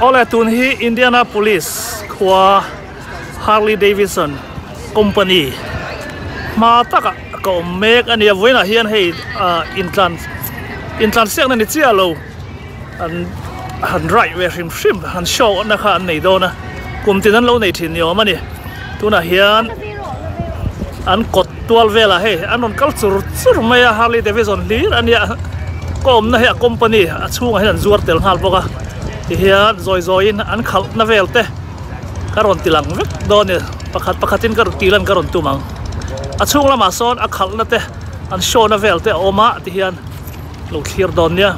Ole tun hi Indianapolis khua Harley Davidson company ma taka ko mek ania voina hian hei intlan siak na ni chia lo an right we hrim han show na kha an nei do na kumtin an lo nei thin yo mani tuna hian an kot tual vela he anon culture sur maya Harley Davidson lir ania kom na he company a chunga hian zuar tel hal boka ti hian zoi in an khal na velte karon tilang vek do ne pakhatin kar tilan karon tumang a chung lama son a khal na te an show na velte oma ti hian lo clear don nia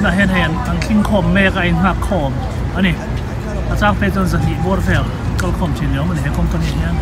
na hen ang king khom me ka in hak khom ani achak pe chon zani bor fel kal khom chin yo mane he company hian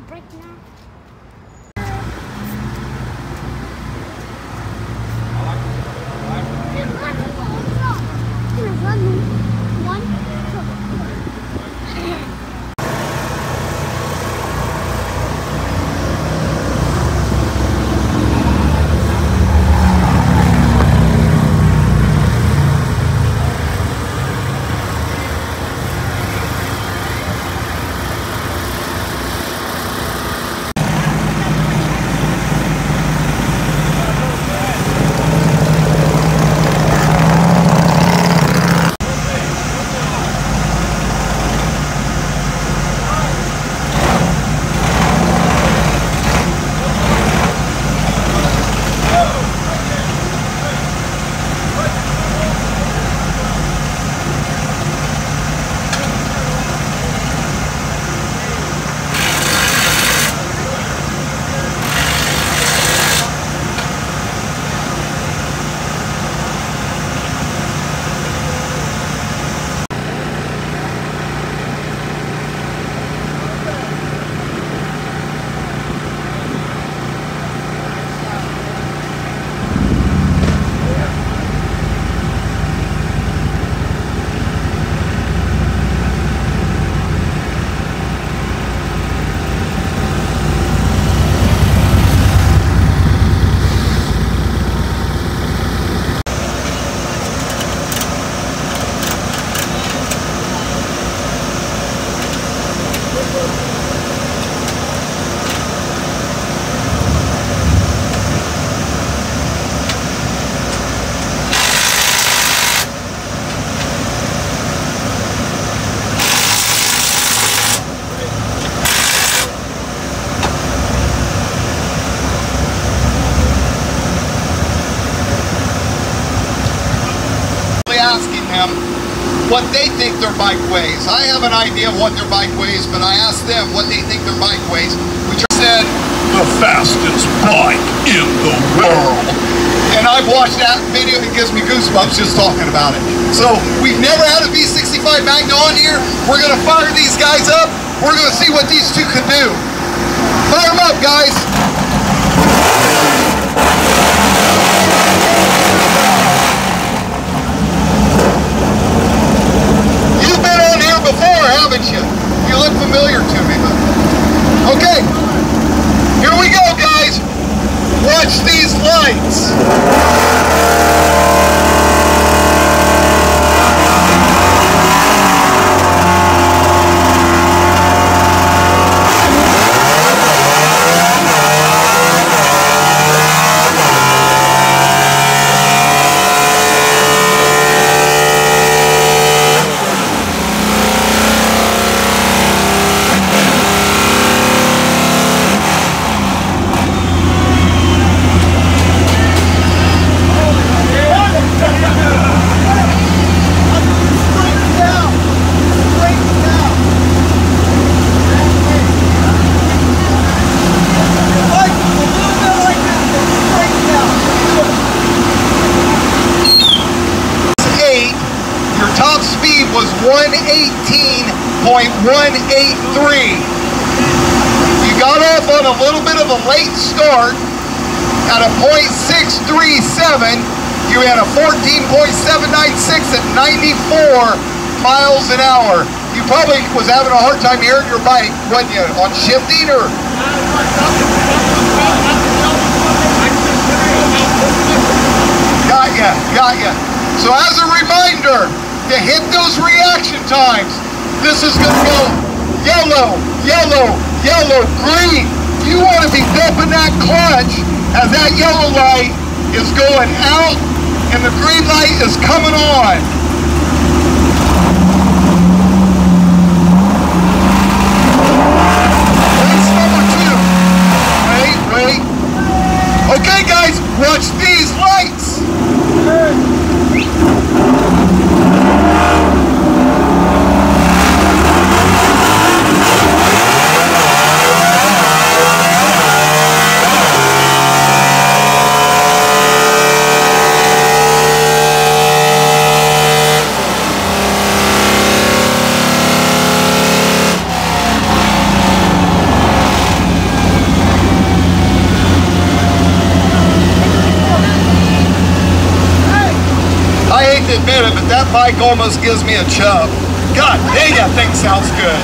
Right now. Asking them what they think their bike weighs. I have an idea of what their bike weighs, but I asked them what they think their bike weighs, which said the fastest bike in the world. And I've watched that video, it gives me goosebumps just talking about it. So we've never had a V65 Magna on here. We're gonna fire these guys up. We're gonna see what these two can do. Fire them up, guys. Before, haven't you? You look familiar to me, but okay. Here we go, guys. Watch these lights. Top speed was 118.183. You got off on a little bit of a late start at a .637. You had a 14.796 at 94 miles an hour. You probably was having a hard time hearing your bike, wasn't you, on shifting or? Got ya. So as a reminder, to hit those reaction times, this is going to go yellow, yellow, yellow, green. You want to be dipping that clutch as that yellow light is going out and the green light is coming on. That's number 2. Wait. Okay, guys, watch these lights. That bike almost gives me a chub. God dang, that thing sounds good.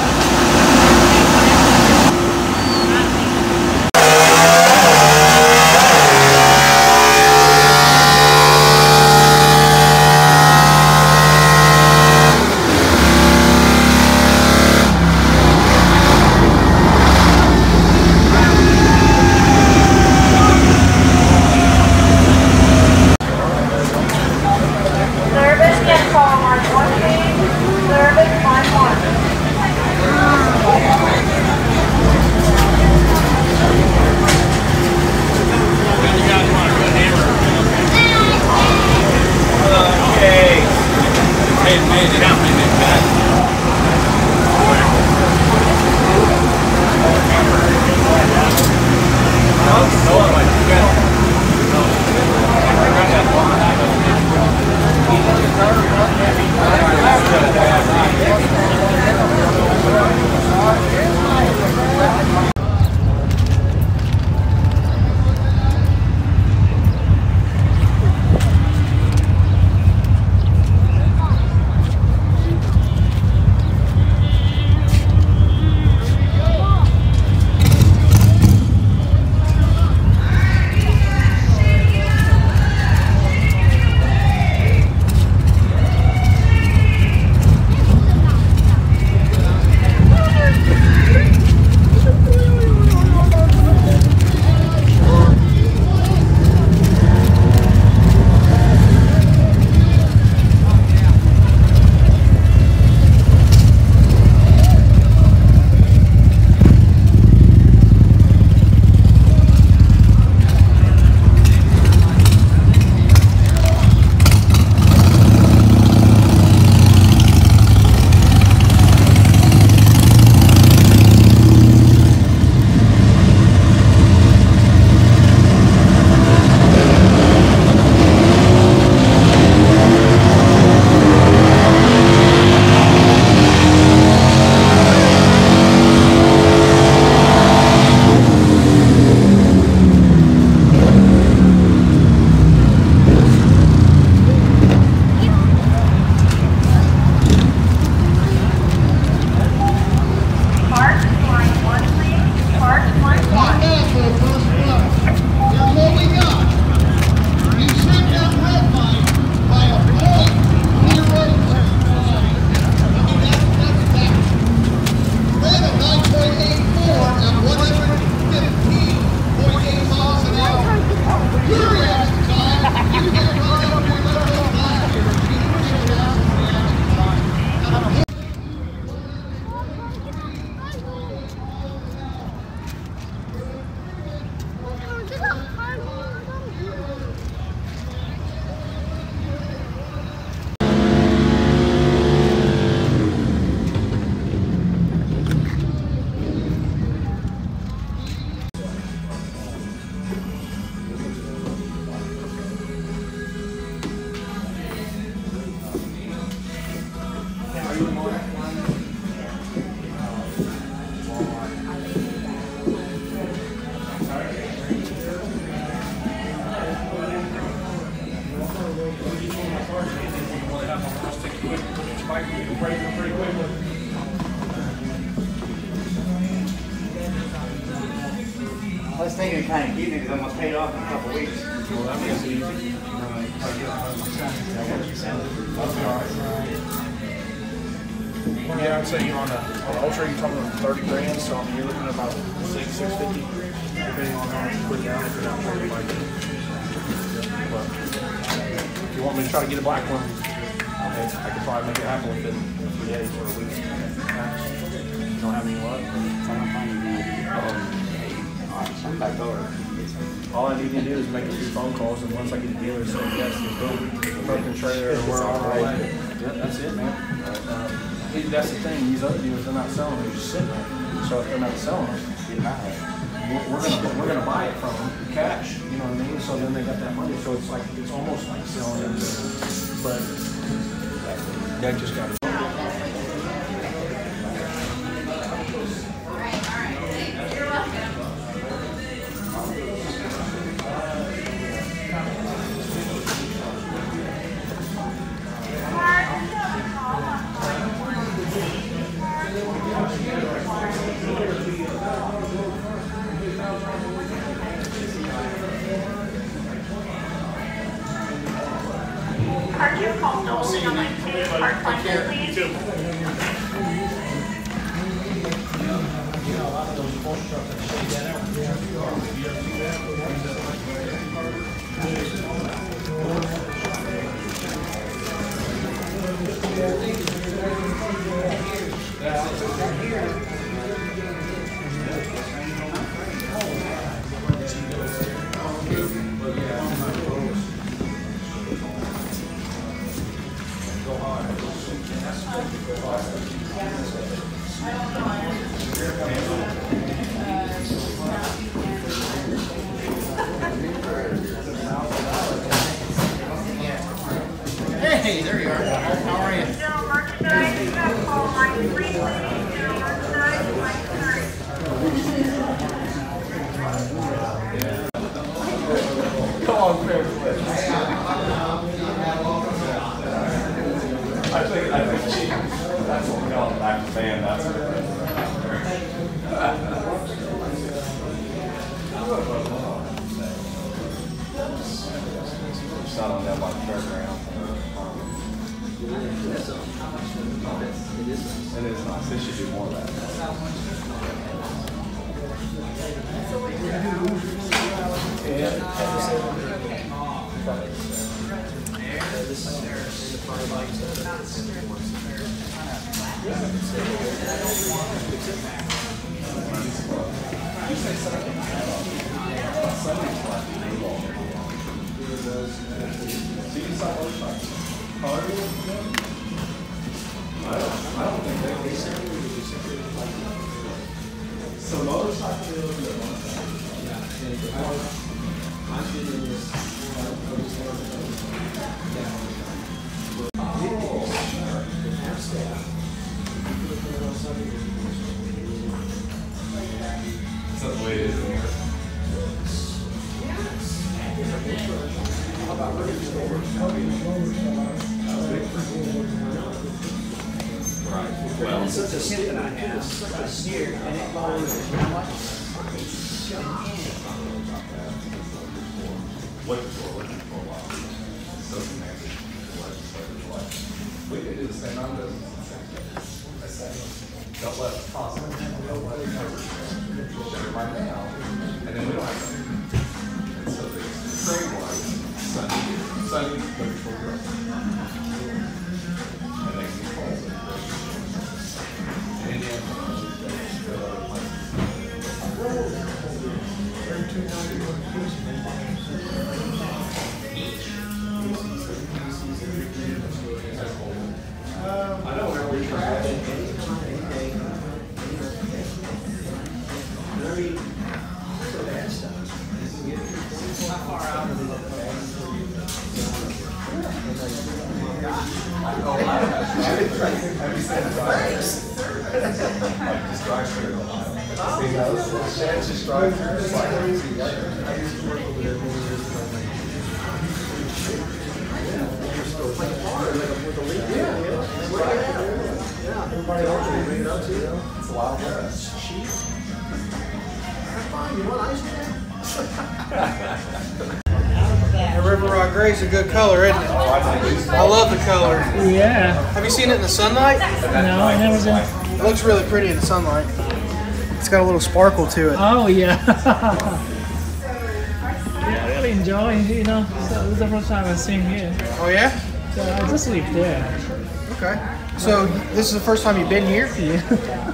I was thinking of kind of keeping it because I almost paid off in a couple of weeks. Well, that makes it easy. Yeah, I'd say you're on an Ultra, you're talking about 30 grand, so I mean, you're looking at about $650, depending on how much you put down if you're not sure you like it. But if you want me to try to get a black one, I could probably make it happen within 3 days or a week. You don't have any luck? I don't find anything. I'm back over. All I need to do is make a few phone calls, and once I get the dealer saying yes, it's boom, broken trailer, or we're all right. Yeah, that's it, man. That's the thing. These other dealers, they're not selling; they're just sitting there. So if they're not selling them, we're gonna buy it from them cash. You know what I mean? So then they got that money. So it's like it's almost like selling them, but that just got it. I'll see you then. Take care. You too. Hey, there you are. How are you? General merchandise, you have call line 3, please. General merchandise, line 30. Come on, fair play. I think she, that's what we call the back of the band, that's her. Shot on that by the fairground. It is nice. They should do more of that. So motorcycle that's the way it is in here. Well, It's such a hit that I have, such a steer, and it goes, you know what? looking for a while. So connected to the legislators like, we can do the same amount of business. I say, don't let it cost us, don't let it cover it. Shut it right now, and then we don't have to. And so the trade was Sunday, looking for growth. And they control it. I don't know where you're have you seen just drive through Ohio. Shannon's just drive through. Just like I used to work over there. Everybody else is bringing it up to you. It's a wild west. Sheep. You want ice cream? The River Rock Gray's a good color, isn't it? I love the color. Yeah. Have you seen it in the sunlight? No, I never did. It looks really pretty in the sunlight. It's got a little sparkle to it. Oh yeah. Yeah, I really enjoy. You know, so this is the first time I've seen here. Oh yeah? So I just live there. Okay. So this is the first time you've been here? Yeah.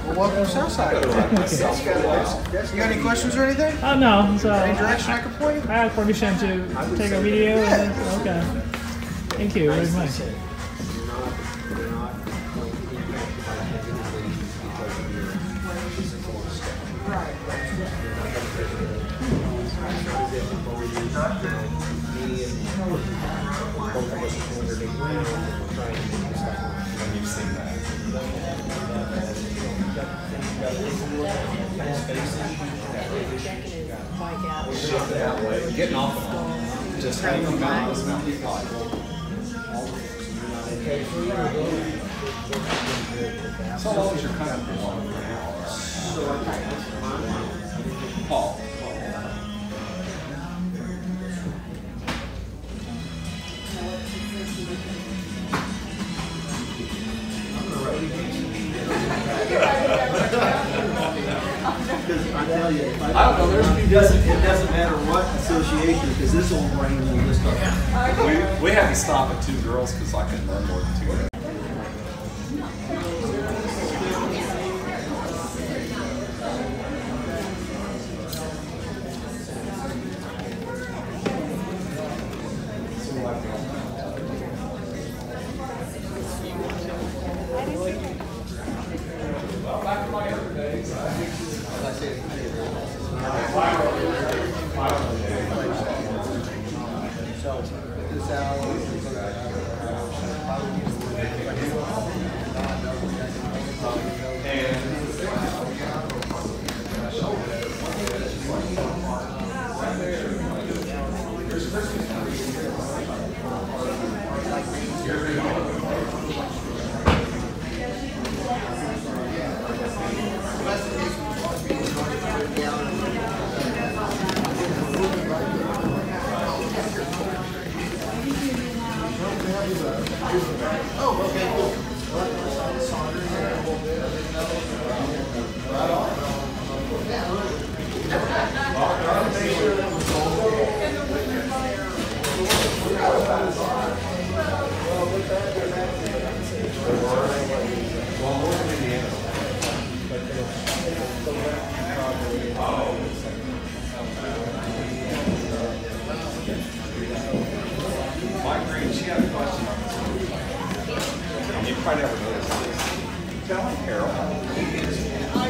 Well, welcome to Southside. You got any questions or anything? Oh no. So Any direction I can point you? I have permission to take a video. Okay. Thank you very much. And you've seen that. Getting off of them. Just hanging out this mountain. So long as you're kind of belong Paul. tell you. If I don't know, there's it doesn't matter what association, because this old brain will just go. we had to stop at 2 girls because I couldn't learn more than 2 girls.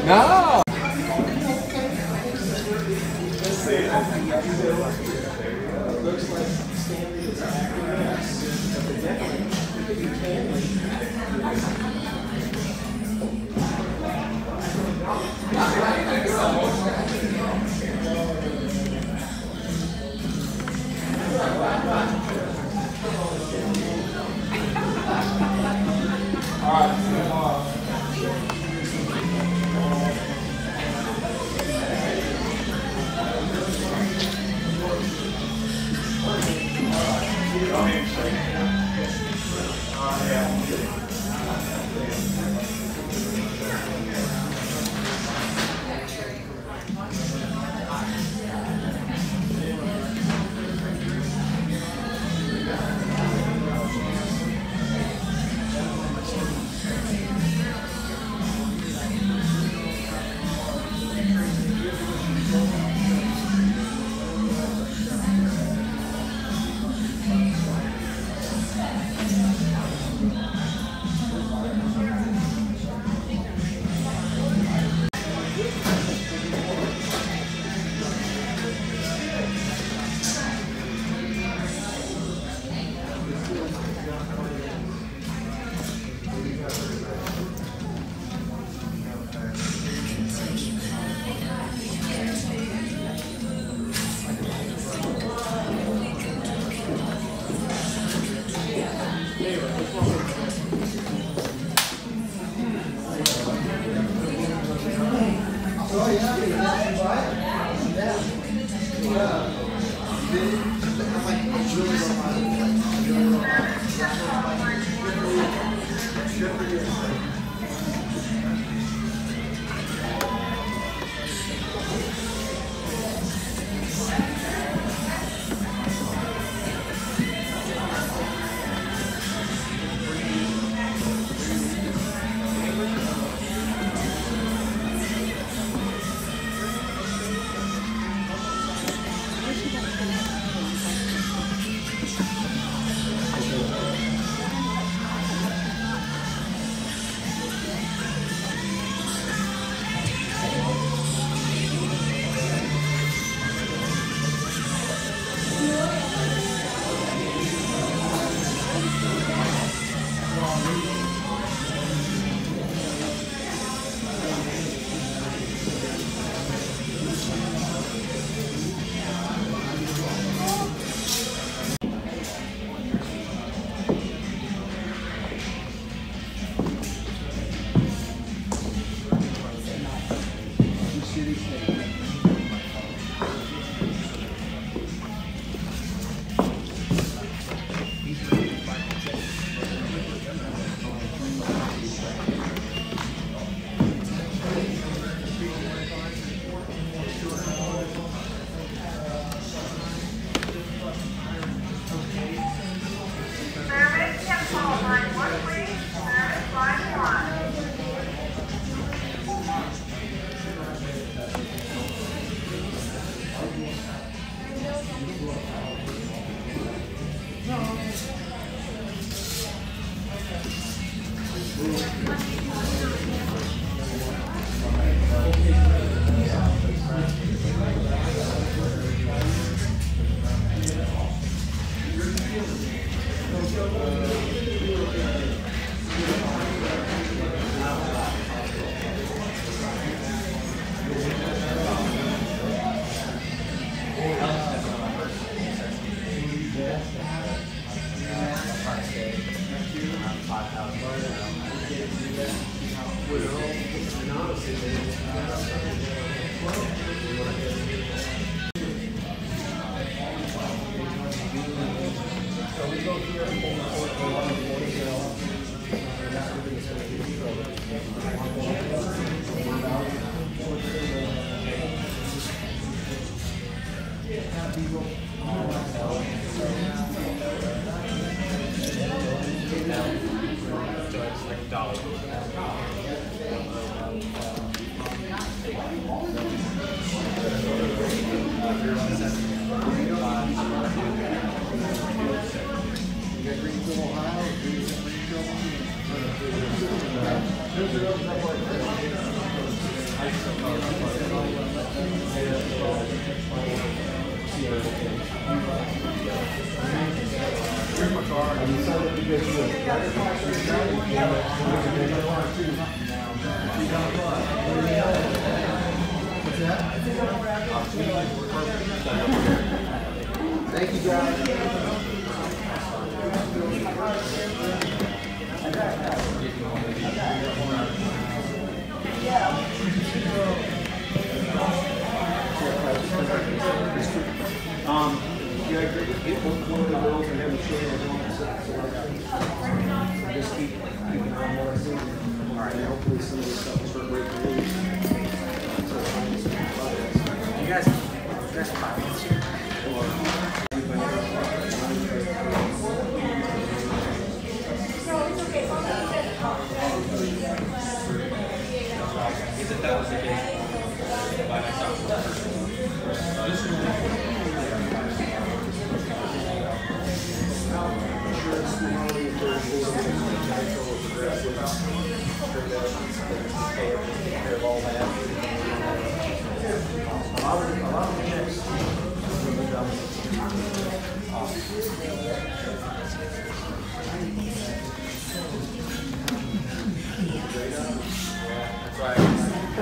No. Thank you, guys. Yeah, get one of the girls and have a chair and just keep an eye on what I see. All right, hopefully some of this stuff will start breaking loose. You guys comments here?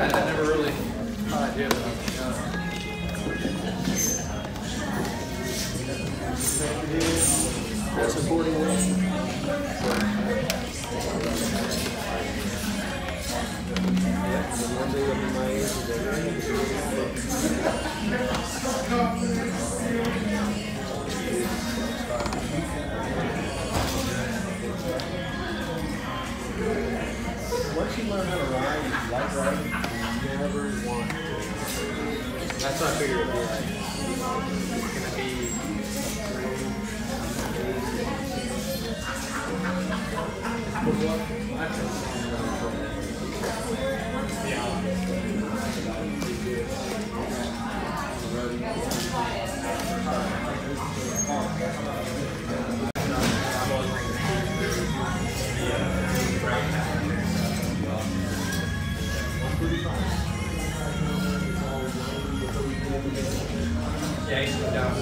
I never really thought I'd do it. That's accordingly. One day of my age once you learn how to ride, you like riding, you never want to. That's what I figured it'd be like. It's gonna be Yeah, he's down.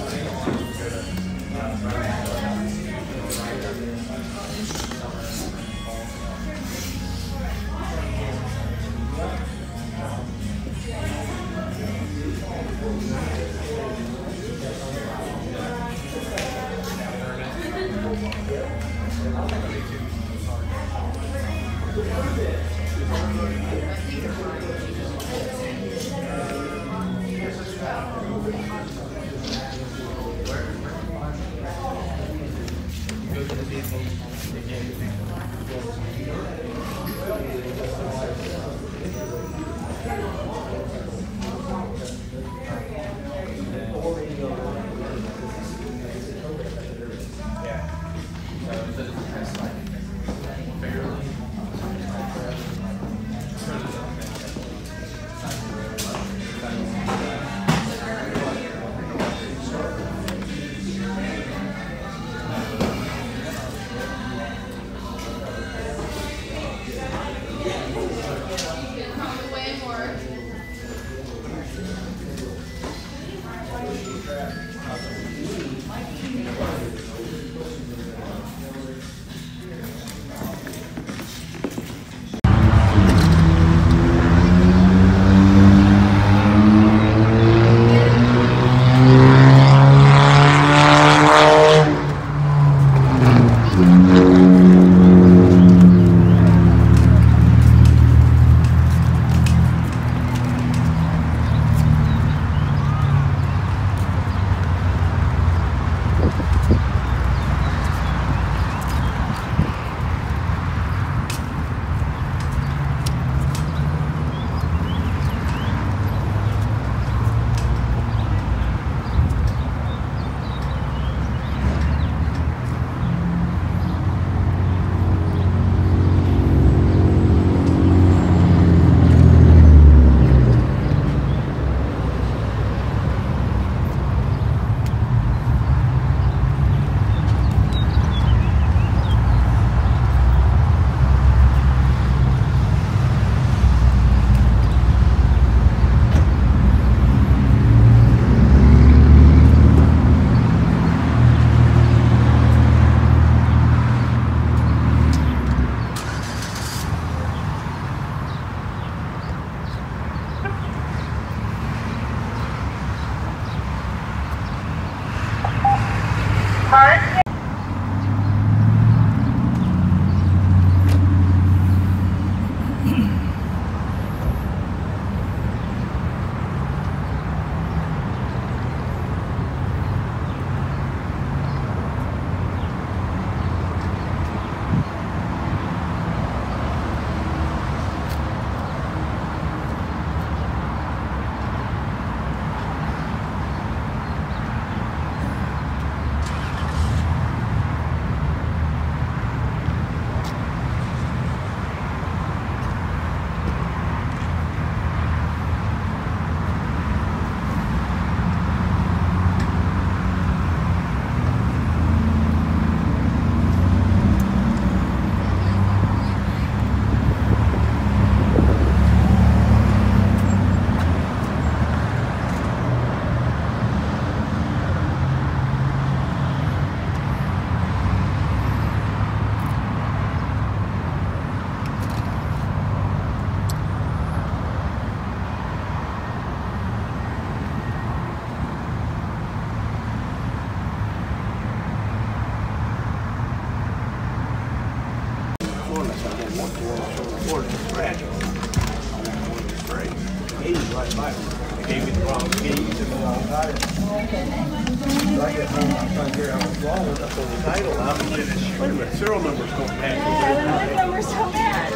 He's right by me. He gave me the wrong key. He took the wrong title. So I get home, I'm trying to figure out what's wrong with it. I pulled the title out and said, wait a minute, serial numbers don't match. Yeah, the numbers don't match.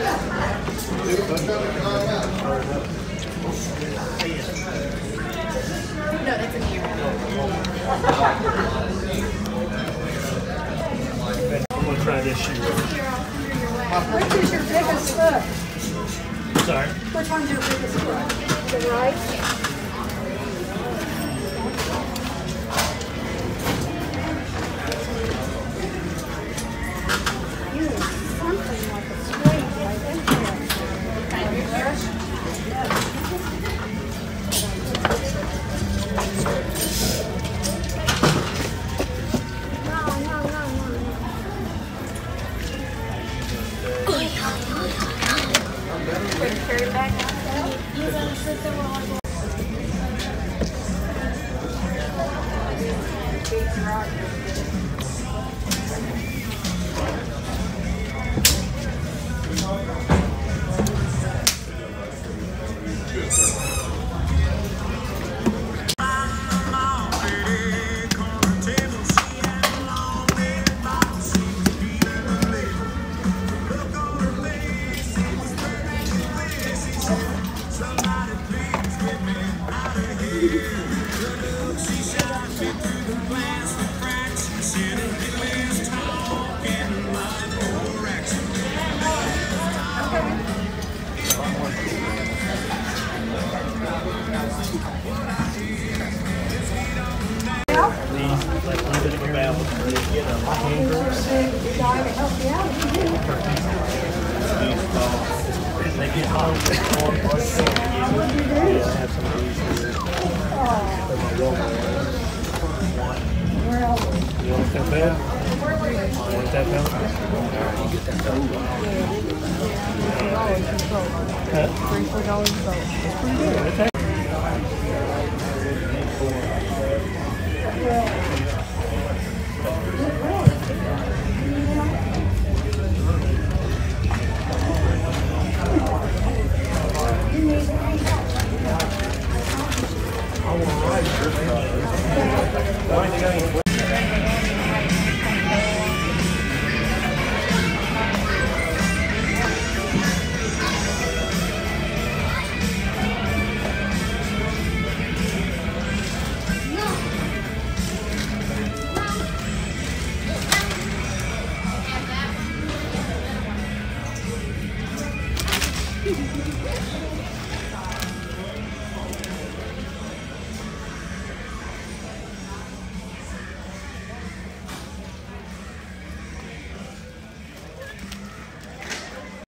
No, that's a year. I'm gonna try this shoe. Which is your biggest foot? Sorry. Which one's your biggest foot? The right? You need something like a straight right into it. No, no, no, no. Carry it back. You gotta sit there while I go.